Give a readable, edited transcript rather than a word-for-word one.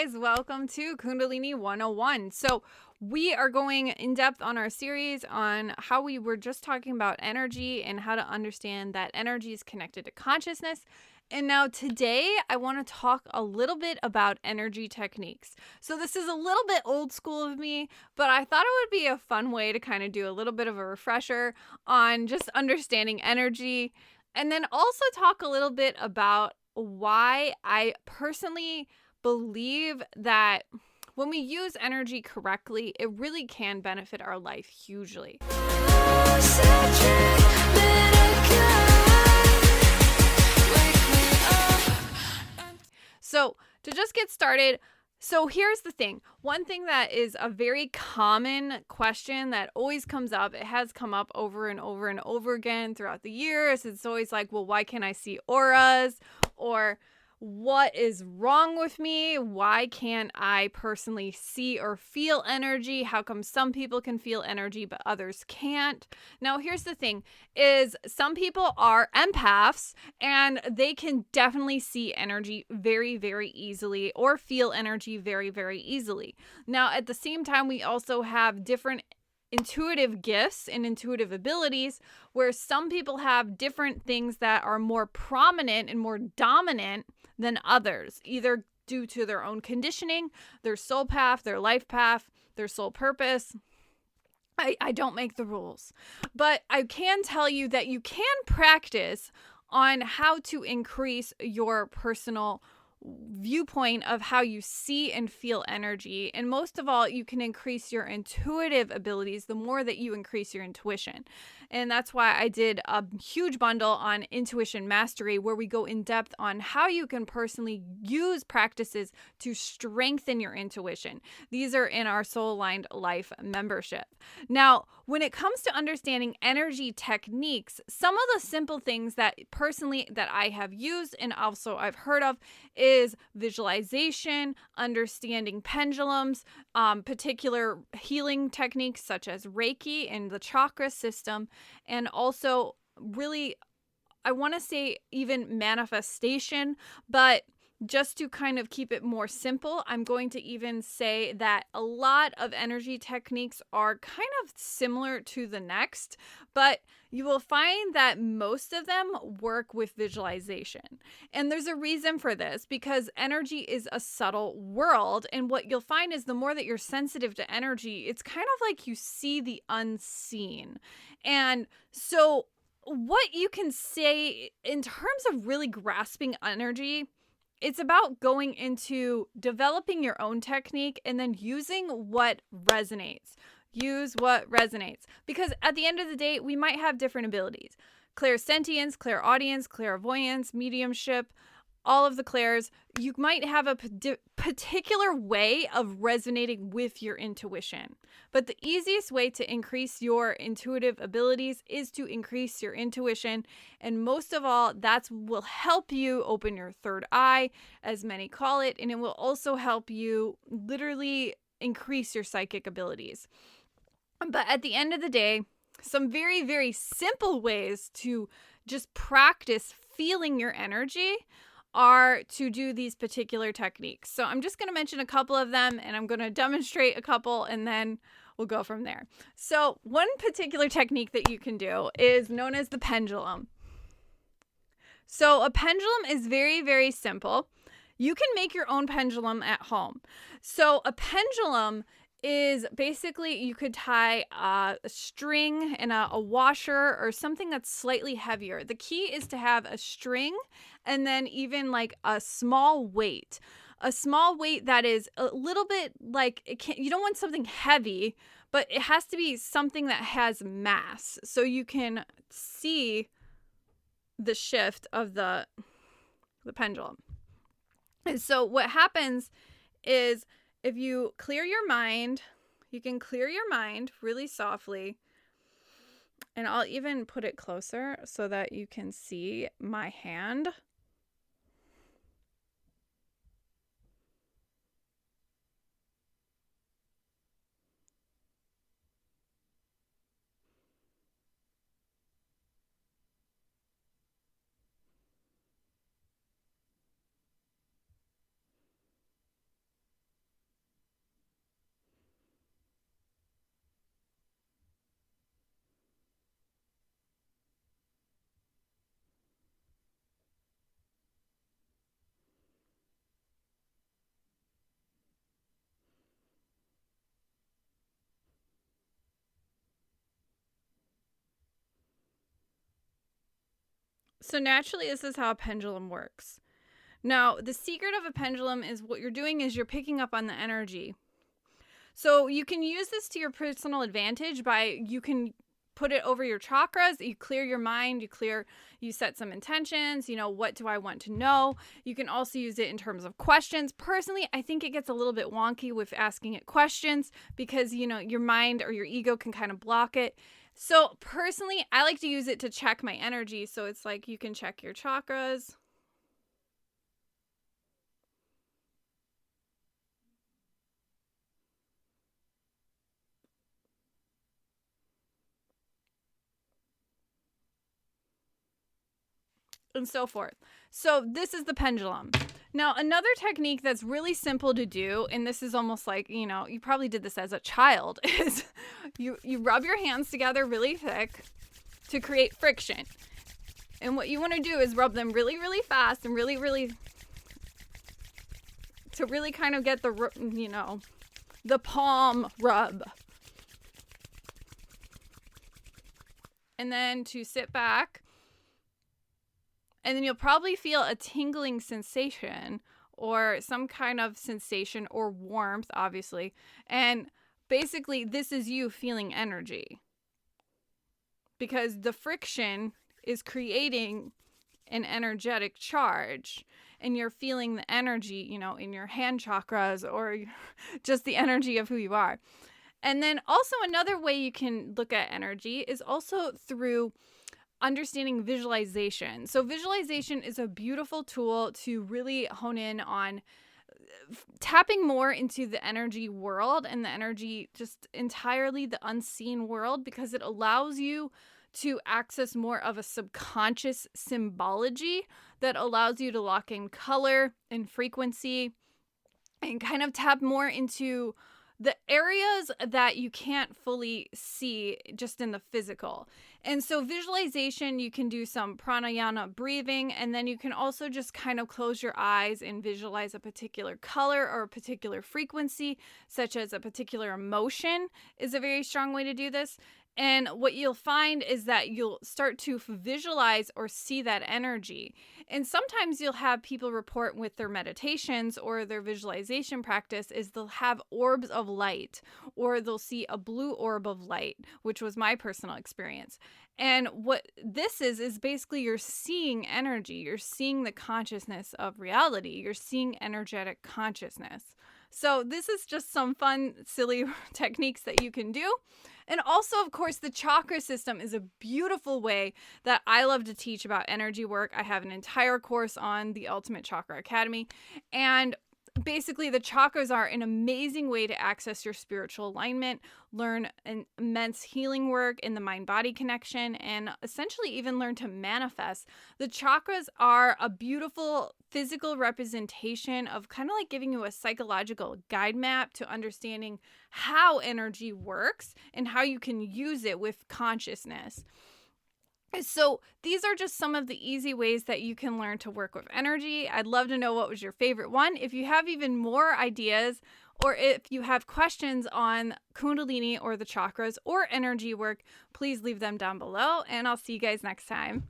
guys, welcome to Kundalini 101. So we are going in depth on our series on how we were just talking about energy and how to understand that energy is connected to consciousness. And now today I want to talk a little bit about energy techniques. So this is a little bit old school of me, but I thought it would be a fun way to kind of do a little bit of a refresher on just understanding energy, and then also talk a little bit about why I personally believe that when we use energy correctly, it really can benefit our life hugely. So to just get started, so here's the thing. One thing that is a very common question that always comes up, it has come up over and over and over again throughout the years. It's always like, well, why can't I see auras? Or what is wrong with me? Why can't I personally see or feel energy? How come some people can feel energy but others can't? Now, here's the thing, is some people are empaths and they can definitely see energy very, very easily or feel energy very, very easily. Now, at the same time, we also have different intuitive gifts and intuitive abilities where some people have different things that are more prominent and more dominant than others, either due to their own conditioning, their soul path, their life path, their soul purpose. I don't make the rules, but I can tell you that you can practice on how to increase your personal viewpoint of how you see and feel energy. And most of all, you can increase your intuitive abilities the more that you increase your intuition. And that's why I did a huge bundle on intuition mastery, where we go in depth on how you can personally use practices to strengthen your intuition. These are in our Soul Aligned Life membership. Now, when it comes to understanding energy techniques, some of the simple things that personally that I have used and also I've heard of is visualization, understanding pendulums, particular healing techniques such as Reiki and the Chakra system, and also really, I want to say even manifestation, but just to kind of keep it more simple, I'm going to even say that a lot of energy techniques are kind of similar to the next, but you will find that most of them work with visualization. And there's a reason for this, because energy is a subtle world. And what you'll find is the more that you're sensitive to energy, it's kind of like you see the unseen. And so what you can say in terms of really grasping energy, it's about going into developing your own technique and then using what resonates. Use what resonates. Because at the end of the day, we might have different abilities. Clairsentience, clairaudience, clairvoyance, mediumship, all of the clairs. You might have a particular way of resonating with your intuition. But the easiest way to increase your intuitive abilities is to increase your intuition. And most of all, that will help you open your third eye, as many call it. And it will also help you literally increase your psychic abilities. But at the end of the day, some very, very simple ways to just practice feeling your energy are to do these particular techniques. So I'm just going to mention a couple of them and I'm going to demonstrate a couple and then we'll go from there. So one particular technique that you can do is known as the pendulum. So a pendulum is very, very simple. You can make your own pendulum at home. So a pendulum is basically, you could tie a string and a washer or something that's slightly heavier. The key is to have a string and then even like a small weight that is a little bit like, you don't want something heavy, but it has to be something that has mass so you can see the shift of the pendulum. And so what happens is, if you clear your mind, you can clear your mind really softly. And I'll even put it closer so that you can see my hand. So naturally, this is how a pendulum works. Now, the secret of a pendulum is what you're doing is you're picking up on the energy. So you can use this to your personal advantage you can put it over your chakras, you clear your mind, you set some intentions, what do I want to know? You can also use it in terms of questions. Personally, I think it gets a little bit wonky with asking it questions because, your mind or your ego can kind of block it. So personally, I like to use it to check my energy. So it's like you can check your chakras. And so forth. So this is the pendulum. Now, another technique that's really simple to do, and this is almost like, you probably did this as a child, is you rub your hands together really thick to create friction. And what you want to do is rub them really, really fast and really, really, to really kind of get the palm rub. And then to sit back. And then you'll probably feel a tingling sensation or some kind of sensation or warmth, obviously. And basically, this is you feeling energy. Because the friction is creating an energetic charge. And you're feeling the energy, in your hand chakras or just the energy of who you are. And then also another way you can look at energy is also through understanding visualization. So visualization is a beautiful tool to really hone in on tapping more into the energy world and the energy, just entirely the unseen world, because it allows you to access more of a subconscious symbology that allows you to lock in color and frequency and kind of tap more into the areas that you can't fully see just in the physical. And so visualization, you can do some pranayama breathing, and then you can also just kind of close your eyes and visualize a particular color or a particular frequency, such as a particular emotion is a very strong way to do this. And what you'll find is that you'll start to visualize or see that energy. And sometimes you'll have people report with their meditations or their visualization practice is they'll have orbs of light, or they'll see a blue orb of light, which was my personal experience. And what this is basically you're seeing energy. You're seeing the consciousness of reality. You're seeing energetic consciousness. So this is just some fun, silly techniques that you can do. And also, of course, the chakra system is a beautiful way that I love to teach about energy work. I have an entire course on the Ultimate Chakra Academy. And basically, the chakras are an amazing way to access your spiritual alignment, learn an immense healing work in the mind-body connection, and essentially even learn to manifest. The chakras are a beautiful physical representation of kind of like giving you a psychological guide map to understanding how energy works and how you can use it with consciousness. So these are just some of the easy ways that you can learn to work with energy. I'd love to know what was your favorite one. If you have even more ideas, or if you have questions on Kundalini or the chakras or energy work, please leave them down below, and I'll see you guys next time.